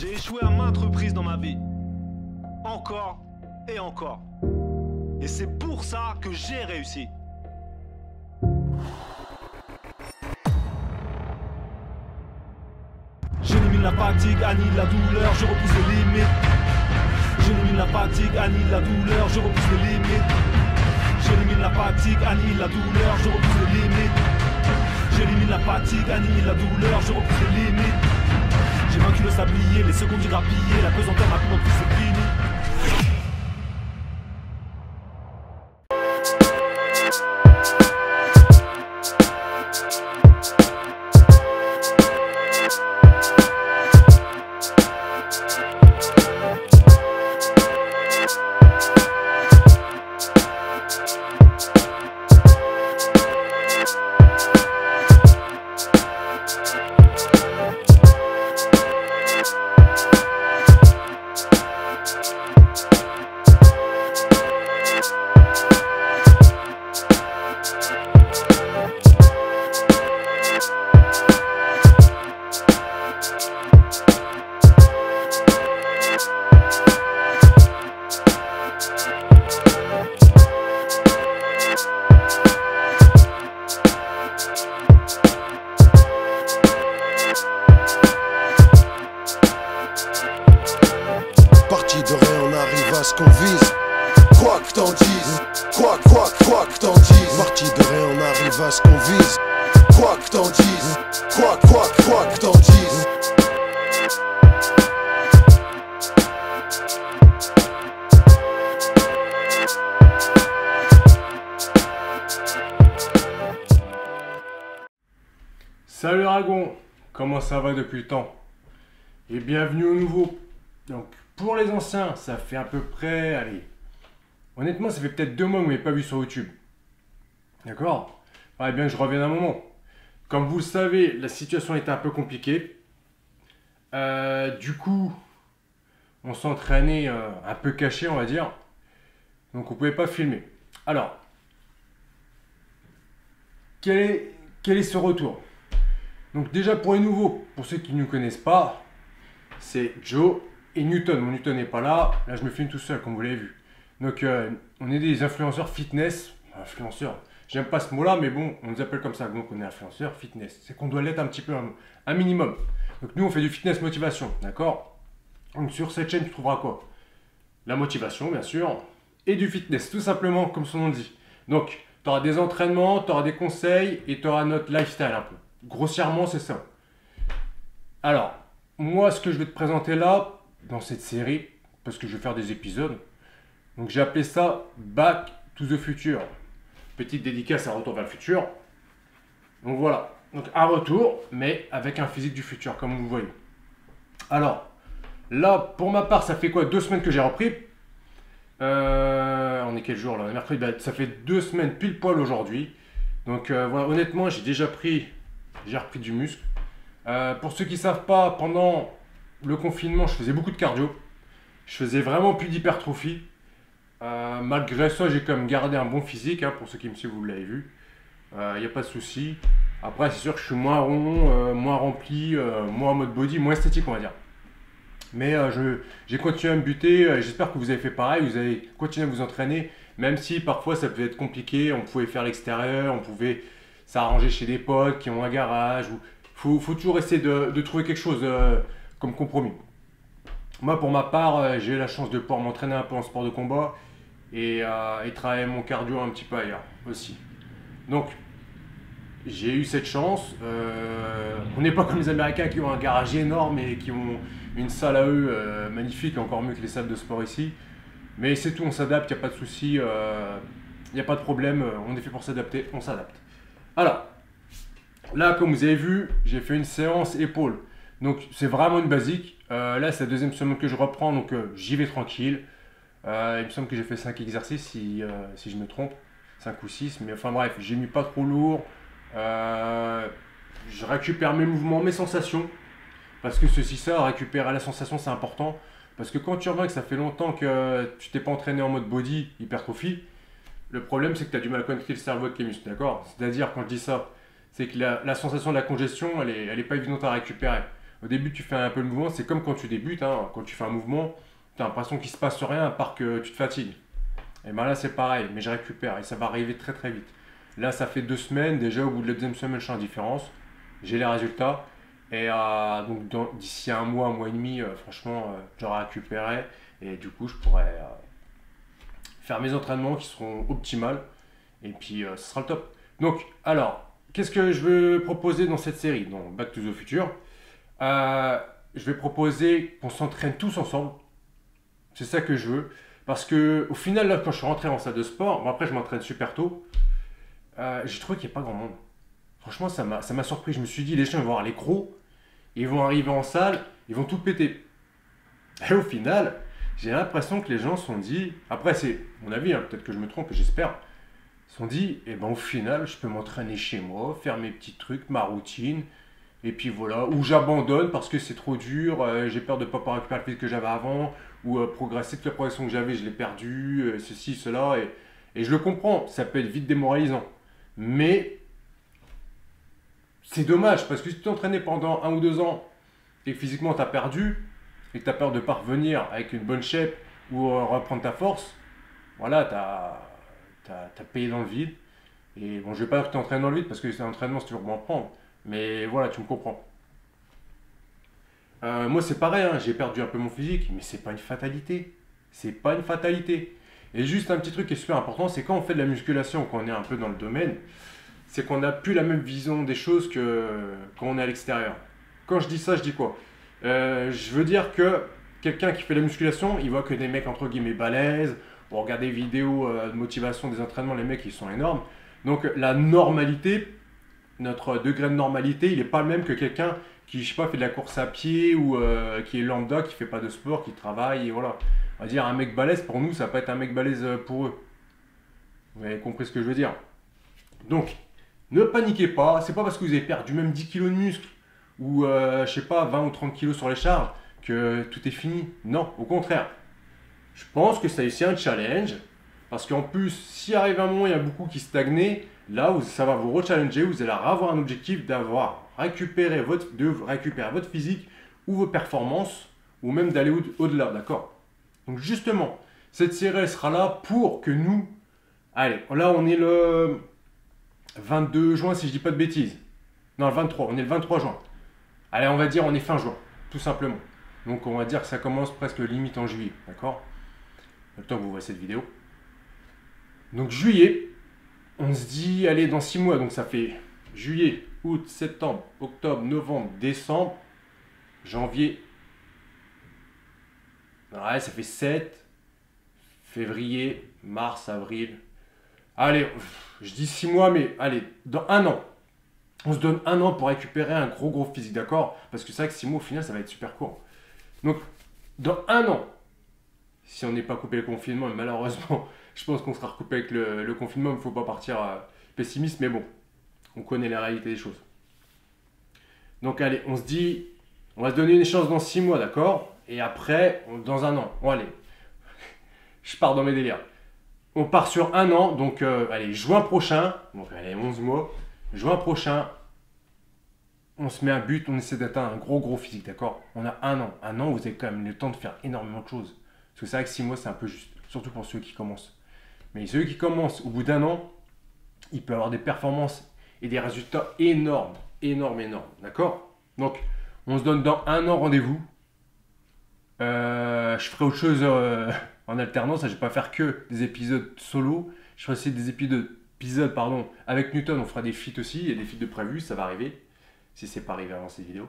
J'ai échoué à maintes reprises dans ma vie. Encore et encore. Et c'est pour ça que j'ai réussi. J'élimine la fatigue, annihile la douleur, je repousse les limites. J'élimine la fatigue, annihile la douleur, je repousse les limites. J'élimine la fatigue, annihile la douleur, je repousse les limites. J'élimine la fatigue, annihile la douleur, je repousse les limites. J'ai vaincu le sablier, les secondes j'ai grappillé, la pesanteur m'a compris, c'est fini. Parti de rien, on arrive à ce qu'on vise. Quoi que t'en dises, quoi que t'en dises. Parti de rien, on arrive à ce qu'on vise. Quoi que t'en dises, quoi que t'en dises. Salut Dragon, comment ça va depuis le temps? Et bienvenue au nouveau. Donc pour les anciens, ça fait à peu près, allez, honnêtement ça fait peut-être 2 mois que vous m'avez pas vu sur YouTube. D'accord? Faudrait bien que je revienne un moment. Comme vous le savez, la situation était un peu compliquée. Du coup, on s'entraînait un peu caché, on va dire. Donc on pouvait pas filmer. Alors, quel est ce retour? Donc déjà pour les nouveaux, pour ceux qui ne nous connaissent pas, c'est Joe et Newton. Mon Newton n'est pas là, là je me filme tout seul comme vous l'avez vu. Donc on est des influenceurs fitness, influenceurs, j'aime pas ce mot là mais bon on nous appelle comme ça, donc on est influenceurs fitness. C'est qu'on doit l'être un petit peu, un minimum. Donc nous on fait du fitness motivation, d'accord? Donc sur cette chaîne tu trouveras quoi? La motivation bien sûr, et du fitness, tout simplement comme son nom le dit. Donc tu auras des entraînements, tu auras des conseils et tu auras notre lifestyle un peu. Grossièrement, c'est ça. Alors, moi, ce que je vais te présenter là, dans cette série, parce que je vais faire des épisodes, donc j'ai appelé ça Back to the Future. Petite dédicace à Retour vers le futur. Donc voilà, donc un retour, mais avec un physique du futur, comme vous voyez. Alors, là, pour ma part, ça fait quoi? 2 semaines que j'ai repris. On est quel jour là? Mercredi, bah, ça fait 2 semaines pile poil aujourd'hui. Donc voilà, honnêtement, j'ai repris du muscle. Pour ceux qui ne savent pas, pendant le confinement, je faisais beaucoup de cardio. Je faisais vraiment plus d'hypertrophie. Malgré ça, j'ai quand même gardé un bon physique. Hein, pour ceux qui me suivent, vous l'avez vu. Il n'y a pas de souci. Après, c'est sûr que je suis moins rond, moins rempli, moins en mode body, moins esthétique, on va dire. Mais j'ai continué à me buter. J'espère que vous avez fait pareil. Vous avez continué à vous entraîner. Même si parfois, ça pouvait être compliqué. On pouvait faire l'extérieur, on pouvait s'arranger chez des potes qui ont un garage. Faut toujours essayer de trouver quelque chose comme compromis. Moi, pour ma part, j'ai eu la chance de pouvoir m'entraîner un peu en sport de combat et travailler mon cardio un petit peu ailleurs aussi. Donc, j'ai eu cette chance. On n'est pas comme les Américains qui ont un garage énorme et qui ont une salle à eux magnifique, encore mieux que les salles de sport ici. Mais c'est tout, on s'adapte, il n'y a pas de souci, il n'y a pas de problème, on est fait pour s'adapter, on s'adapte. Alors, là, comme vous avez vu, j'ai fait une séance épaules. Donc, c'est vraiment une basique. Là, c'est la 2e semaine que je reprends, donc j'y vais tranquille. Il me semble que j'ai fait 5 exercices, si je me trompe. 5 ou 6, mais enfin bref, j'ai mis pas trop lourd. Je récupère mes mouvements, mes sensations. Parce que récupérer la sensation, c'est important. Parce que quand tu remarques que ça fait longtemps que tu t'es pas entraîné en mode body, hypertrophie, le problème c'est que tu as du mal à connecter le cerveau avec les muscles, d'accord? C'est-à-dire, quand je dis ça, c'est que la sensation de la congestion, elle est pas évidente à récupérer. Au début, tu fais un peu le mouvement, c'est comme quand tu débutes, hein. Quand tu fais un mouvement, tu as l'impression qu'il ne se passe rien à part que tu te fatigues. Et ben là, c'est pareil, mais je récupère et ça va arriver très très vite. Là, ça fait 2 semaines, déjà au bout de la deuxième semaine, je sens la différence. J'ai les résultats. Et donc d'ici un mois et demi, franchement, j'aurai récupéré. Et du coup, je pourrai faire mes entraînements qui seront optimales. Et puis, ce sera le top. Donc, alors, qu'est-ce que je veux proposer dans cette série, dans Back to the Future? Je vais proposer qu'on s'entraîne tous ensemble. C'est ça que je veux. Parce que au final, là, quand je suis rentré en salle de sport, bon, après, je m'entraîne super tôt. J'ai trouvé qu'il n'y a pas grand monde. Franchement, ça m'a surpris. Je me suis dit, les gens vont voir les crocs. Ils vont arriver en salle, ils vont tout péter. Et au final, j'ai l'impression que les gens se sont dit, après c'est mon avis, hein, peut-être que je me trompe, j'espère, se sont dit, eh ben au final, je peux m'entraîner chez moi, faire mes petits trucs, ma routine, et puis voilà, ou j'abandonne parce que c'est trop dur, j'ai peur de ne pas pouvoir récupérer le physique que j'avais avant, ou progresser, toute la progression que j'avais, je l'ai perdue, ceci, cela, et je le comprends, ça peut être vite démoralisant. Mais c'est dommage parce que si tu t'es entraîné pendant 1 ou 2 ans et que physiquement tu as perdu et que tu as peur de ne pas revenir avec une bonne shape ou reprendre ta force, voilà, tu as payé dans le vide. Et bon, je vais pas dire que tu t'entraînes dans le vide parce que c'est un entraînement si tu veux m'en prendre. Mais voilà, tu me comprends. Moi, c'est pareil, hein, j'ai perdu un peu mon physique, mais c'est pas une fatalité. C'est pas une fatalité. Et juste un petit truc qui est super important, c'est quand on fait de la musculation, quand on est un peu dans le domaine, c'est qu'on n'a plus la même vision des choses que quand on est à l'extérieur. Quand je dis ça, je dis quoi? Je veux dire que quelqu'un qui fait la musculation, il voit que des mecs entre guillemets balèzes, on regarde des vidéos de motivation des entraînements, les mecs ils sont énormes. Donc la normalité, notre degré de normalité, il n'est pas le même que quelqu'un qui, je sais pas, fait de la course à pied ou qui est lambda, qui fait pas de sport, qui travaille et voilà. On va dire un mec balèze, pour nous, ça peut être un mec balèze pour eux. Vous avez compris ce que je veux dire? Donc, ne paniquez pas, c'est pas parce que vous avez perdu même 10 kilos de muscle ou je sais pas 20 ou 30 kilos sur les charges que tout est fini. Non, au contraire. Je pense que c'est aussi un challenge parce qu'en plus, si arrive un moment il y a beaucoup qui stagnaient, là ça va vous rechallenger, vous allez avoir un objectif d'avoir récupéré votre physique ou vos performances ou même d'aller au-delà, d'accord? Donc justement, cette série elle sera là pour que nous, allez, là on est le 22 juin si je dis pas de bêtises. Non, le 23, on est le 23 juin. Allez, on va dire on est fin juin, tout simplement. Donc on va dire que ça commence presque limite en juillet, d'accord? Le temps que vous voyez cette vidéo. Donc juillet, on se dit, allez, dans 6 mois, donc ça fait juillet, août, septembre, octobre, novembre, décembre, janvier. Ouais, ça fait 7, février, mars, avril. Allez, je dis 6 mois, mais allez, dans 1 an. On se donne 1 an pour récupérer un gros physique, d'accord? Parce que c'est vrai que 6 mois, au final, ça va être super court. Donc, dans 1 an, si on n'est pas coupé le confinement, et malheureusement, je pense qu'on sera recoupé avec le confinement, il ne faut pas partir pessimiste, mais bon, on connaît la réalité des choses. Donc, allez, on se dit, on va se donner une chance dans 6 mois, d'accord? Et après, dans 1 an. Bon, allez, je pars dans mes délires. On part sur 1 an, donc allez, juin prochain, donc allez, 11 mois, juin prochain, on se met un but, on essaie d'atteindre un gros physique, d'accord? On a 1 an. 1 an, vous avez quand même le temps de faire énormément de choses. Parce que c'est vrai que 6 mois, c'est un peu juste, surtout pour ceux qui commencent. Mais ceux qui commencent, au bout d'1 an, ils peuvent avoir des performances et des résultats énormes, d'accord? Donc, on se donne dans 1 an rendez-vous. Je ferai autre chose en alternance, je ne vais pas faire que des épisodes solo. Je ferai aussi des épisodes avec Newton, on fera des feats aussi, il y a des feats de prévus, ça va arriver, si c'est pas arrivé avant cette vidéo.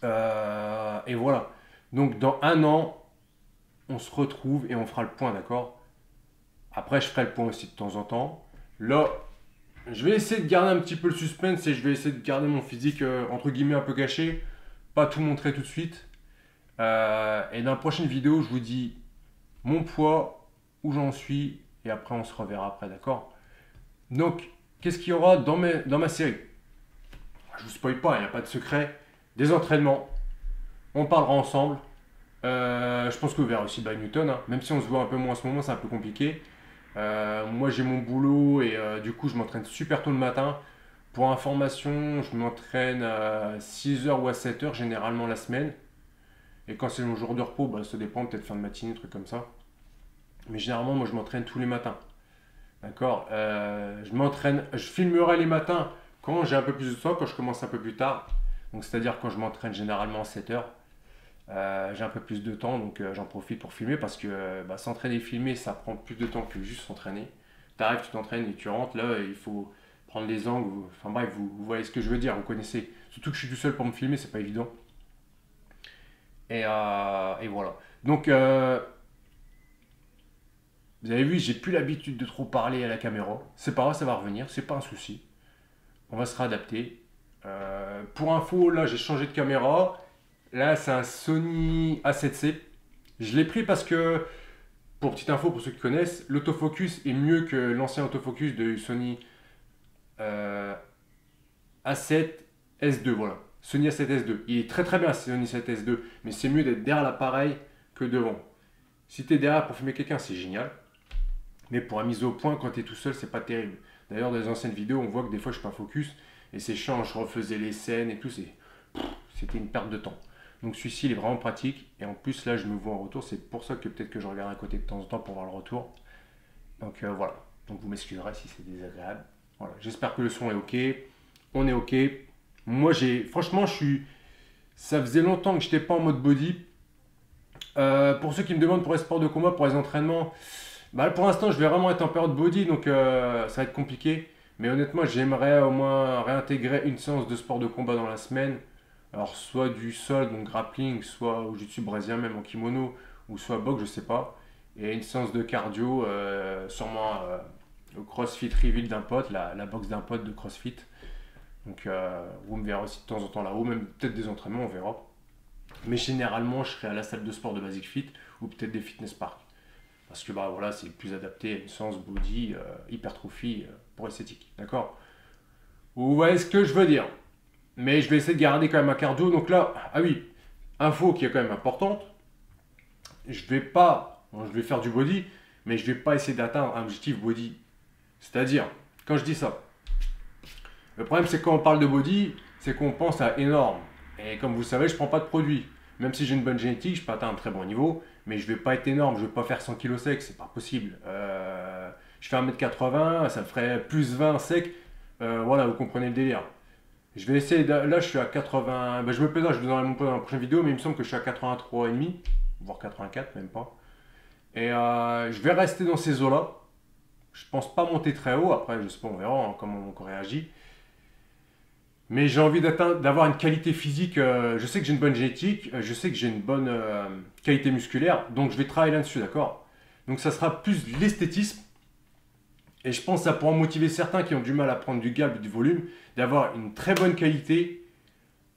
Et voilà, donc dans 1 an, on se retrouve et on fera le point, d'accord? Après, je ferai le point aussi de temps en temps. Là, je vais essayer de garder un petit peu le suspense et je vais essayer de garder mon physique entre guillemets un peu caché, pas tout montrer tout de suite. Et dans la prochaine vidéo, je vous dis mon poids, où j'en suis, et après on se reverra après, d'accord? Donc, qu'est-ce qu'il y aura dans ma série? Je vous spoil pas, il n'y a pas de secret. Des entraînements, on parlera ensemble. Je pense que vous verrez aussi by Newton, hein. Même si on se voit un peu moins en ce moment, c'est un peu compliqué. Moi j'ai mon boulot et du coup je m'entraîne super tôt le matin. Pour information, je m'entraîne à 6 heures ou à 7 heures généralement la semaine. Et quand c'est mon jour de repos, bah, ça dépend, peut-être fin de matinée, truc comme ça. Mais généralement, moi je m'entraîne tous les matins. D'accord. Je filmerai les matins quand j'ai un peu plus de temps, quand je commence un peu plus tard. Donc c'est-à-dire quand je m'entraîne généralement à 7 heures. J'ai un peu plus de temps, donc j'en profite pour filmer parce que bah, s'entraîner et filmer, ça prend plus de temps que juste s'entraîner. Tu arrives, tu t'entraînes et tu rentres. Là, il faut prendre les angles. Enfin bref, vous voyez ce que je veux dire, vous connaissez. Surtout que je suis tout seul pour me filmer, c'est pas évident. Et voilà. Donc, vous avez vu, j'ai plus l'habitude de trop parler à la caméra. C'est pas grave, ça va revenir, c'est pas un souci. On va se réadapter. Pour info, là, j'ai changé de caméra. Là, c'est un Sony A7C. Je l'ai pris parce que, pour petite info, pour ceux qui connaissent, l'autofocus est mieux que l'ancien autofocus de Sony A7 S2. Voilà. Sony A7 S2. Il est très très bien, Sony A7 S2, mais c'est mieux d'être derrière l'appareil que devant. Si tu es derrière pour filmer quelqu'un, c'est génial. Mais pour la mise au point, quand tu es tout seul, c'est pas terrible. D'ailleurs, dans les anciennes vidéos, on voit que des fois, je suis pas focus. Et c'est chiant, je refaisais les scènes et tout. C'était une perte de temps. Donc celui-ci, il est vraiment pratique. Et en plus, là, je me vois en retour. C'est pour ça que peut-être que je regarde à côté de temps en temps pour voir le retour. Donc voilà. Donc vous m'excuserez si c'est désagréable. Voilà. J'espère que le son est OK. On est OK. Moi, franchement, ça faisait longtemps que je n'étais pas en mode body. Pour ceux qui me demandent pour les sports de combat, pour les entraînements, bah, pour l'instant, je vais vraiment être en période body. Donc ça va être compliqué. Mais honnêtement, j'aimerais au moins réintégrer une séance de sport de combat dans la semaine. Alors, soit du sol, donc grappling, soit au jiu-jitsu brésilien, même en kimono, ou soit boxe, je sais pas. Et une séance de cardio, sûrement le CrossFit Reveal d'un pote, la boxe d'un pote de CrossFit. Donc, vous me verrez aussi de temps en temps là-haut, même peut-être des entraînements, on verra. Mais généralement, je serai à la salle de sport de Basic Fit ou peut-être des fitness parks. Parce que bah, voilà, c'est plus adapté à une séance body, hypertrophie pour esthétique. D'accord? Vous voyez ce que je veux dire? Mais je vais essayer de garder quand même un cardio. Donc là, ah oui, info qui est quand même importante. Je vais faire du body, mais je vais pas essayer d'atteindre un objectif body. C'est-à-dire, quand je dis ça, le problème c'est quand on parle de body, c'est qu'on pense à énorme. Et comme vous le savez, je prends pas de produit. Même si j'ai une bonne génétique, je peux atteindre un très bon niveau, mais je vais pas être énorme, je vais pas faire 100 kg sec, c'est pas possible. Je fais 1m80, ça me ferait plus 20 sec. Voilà, vous comprenez le délire. Je vais essayer, là je suis à 80, je me pèse, je vous donnerai mon poids dans la prochaine vidéo, mais il me semble que je suis à 83,5, voire 84, même pas. Et je vais rester dans ces eaux-là. Je pense pas monter très haut, après je sais pas, on verra hein, comment mon corps réagit. Mais j'ai envie d'avoir une qualité physique, je sais que j'ai une bonne génétique, je sais que j'ai une bonne qualité musculaire, donc je vais travailler là-dessus, d'accord? Donc ça sera plus l'esthétisme, et je pense que ça pourra motiver certains qui ont du mal à prendre du gap et du volume, d'avoir une très bonne qualité,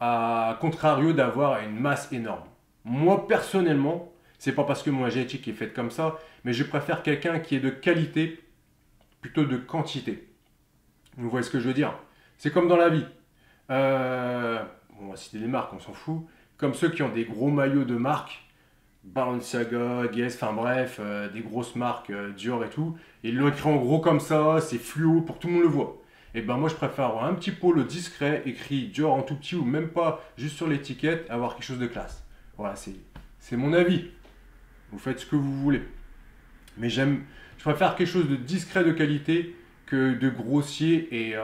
à contrario d'avoir une masse énorme. Moi personnellement, c'est pas parce que ma génétique est faite comme ça, mais je préfère quelqu'un qui est de qualité plutôt de quantité. Vous voyez ce que je veux dire? C'est comme dans la vie. On va citer des marques, on s'en fout. Comme ceux qui ont des gros maillots de marque, Balenciaga, Guess, enfin bref, des grosses marques, Dior et tout. Et ils l'ont écrit en gros comme ça, c'est fluo pour que tout le monde le voit. Et ben moi je préfère avoir un petit polo discret, écrit Dior en tout petit ou même pas juste sur l'étiquette, avoir quelque chose de classe. Voilà, c'est mon avis. Vous faites ce que vous voulez. Mais je préfère quelque chose de discret de qualité que de grossier et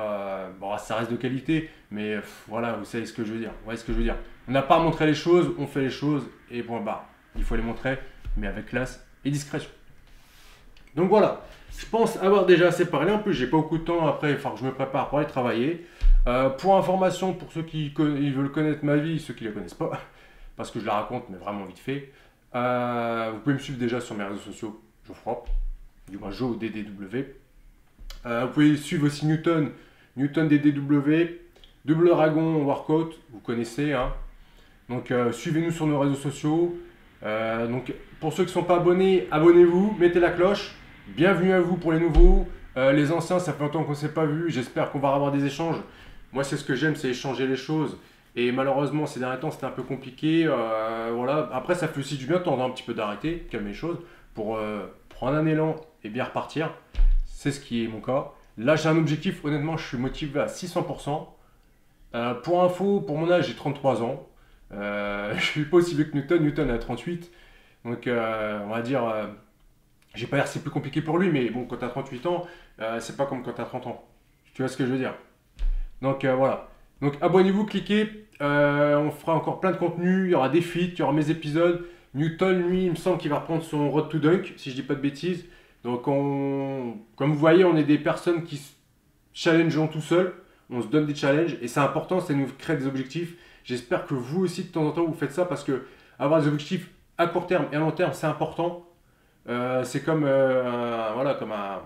bon, ça reste de qualité, mais voilà, vous savez ce que je veux dire. Vous voyez ce que je veux dire. On n'a pas à montrer les choses, on fait les choses et bon bah, il faut les montrer, mais avec classe et discrétion. Donc voilà, je pense avoir déjà assez parlé. En plus, j'ai pas beaucoup de temps après, il faut que je me prépare pour aller travailler. Pour information, pour ceux qui veulent connaître ma vie, ceux qui ne la connaissent pas, parce que je la raconte, mais vraiment vite fait. Vous pouvez me suivre déjà sur mes réseaux sociaux, Geoffroy, du moins Joe DDW. Vous pouvez suivre aussi Newton DDW, Double Dragon Workout, vous connaissez. Hein. Donc suivez-nous sur nos réseaux sociaux. Donc pour ceux qui ne sont pas abonnés, abonnez-vous, mettez la cloche. Bienvenue à vous pour les nouveaux. Les anciens, ça fait longtemps qu'on ne s'est pas vu. J'espère qu'on va avoir des échanges. Moi, c'est ce que j'aime, c'est échanger les choses. Et malheureusement, ces derniers temps, c'était un peu compliqué. Voilà. Après, ça fait aussi du bien de temps un petit peu d'arrêter, calmer les choses, pour prendre un élan et bien repartir. C'est ce qui est mon cas. Là, j'ai un objectif, honnêtement, je suis motivé à 600%. Pour info, pour mon âge, j'ai 33 ans. Je suis pas aussi vieux que Newton. Newton a 38. Donc, on va dire, j'ai pas l'air c'est plus compliqué pour lui, mais bon, quand tu as 38 ans, c'est pas comme quand tu as 30 ans. Tu vois ce que je veux dire? Donc, voilà. Donc, abonnez-vous, cliquez. On fera encore plein de contenu. Il y aura des feats, il y aura mes épisodes. Newton, lui, il me semble qu'il va reprendre son Road to Dunk, si je dis pas de bêtises. Donc, comme vous voyez, on est des personnes qui se challengeons tout seuls. On se donne des challenges et c'est important, ça nous crée des objectifs. J'espère que vous aussi, de temps en temps, vous faites ça parce que avoir des objectifs à court terme et à long terme, c'est important. C'est comme, voilà, comme un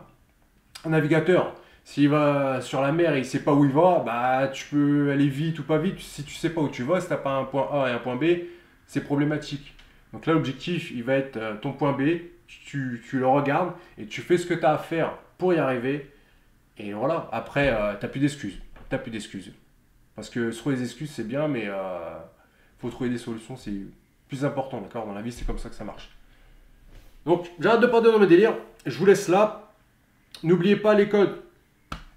navigateur. S'il va sur la mer et il ne sait pas où il va, bah, tu peux aller vite ou pas vite. Si tu ne sais pas où tu vas, si tu n'as pas un point A et un point B, c'est problématique. Donc là, l'objectif, il va être ton point B. Tu le regardes et tu fais ce que tu as à faire pour y arriver. Et voilà, après, tu n'as plus d'excuses. T'as plus d'excuses. Parce que se trouver des excuses, c'est bien, mais faut trouver des solutions, c'est plus important, d'accord? Dans la vie, c'est comme ça que ça marche. Donc, j'arrête de parler dans mes délires. Je vous laisse là. N'oubliez pas les codes.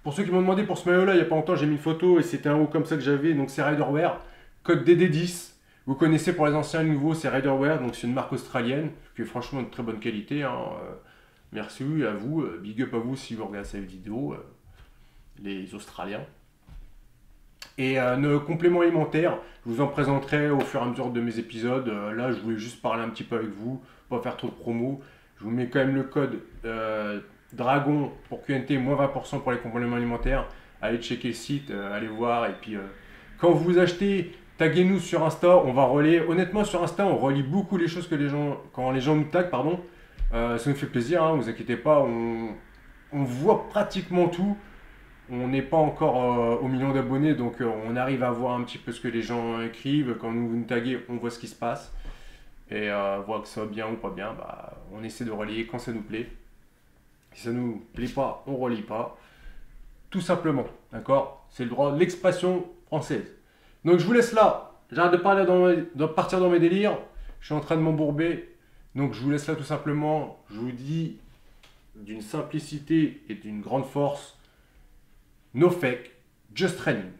Pour ceux qui m'ont demandé pour ce maillot-là, il n'y a pas longtemps, j'ai mis une photo et c'était un haut comme ça que j'avais. Donc, c'est Riderwear. Code DD10. Vous connaissez pour les anciens et les nouveaux, c'est Riderwear. Donc, c'est une marque australienne qui est franchement de très bonne qualité. Hein. Merci à vous. Big up à vous si vous regardez cette vidéo. Les Australiens. Et nos compléments alimentaires, je vous en présenterai au fur et à mesure de mes épisodes. Là, je voulais juste parler un petit peu avec vous, pas faire trop de promo. Je vous mets quand même le code Dragon pour QNT, moins 20% pour les compléments alimentaires. Allez checker le site, allez voir. Et puis, quand vous achetez, taguez-nous sur Insta, on va relayer. Honnêtement, sur Insta, on relie beaucoup les choses que les gens, quand les gens nous taguent, pardon. Ça nous fait plaisir, hein, vous inquiétez pas, on voit pratiquement tout. On n'est pas encore au million d'abonnés, donc on arrive à voir un petit peu ce que les gens écrivent. Quand nous taguez, on voit ce qui se passe. Et voir que ça va bien ou pas bien, bah, on essaie de relayer quand ça nous plaît. Si ça nous plaît pas, on ne relie pas. Tout simplement, d'accord? C'est le droit de l'expression française. Donc je vous laisse là. J'arrête de parler de partir dans mes délires. Je suis en train de m'embourber. Donc je vous laisse là tout simplement. Je vous dis d'une simplicité et d'une grande force. No fake, just training.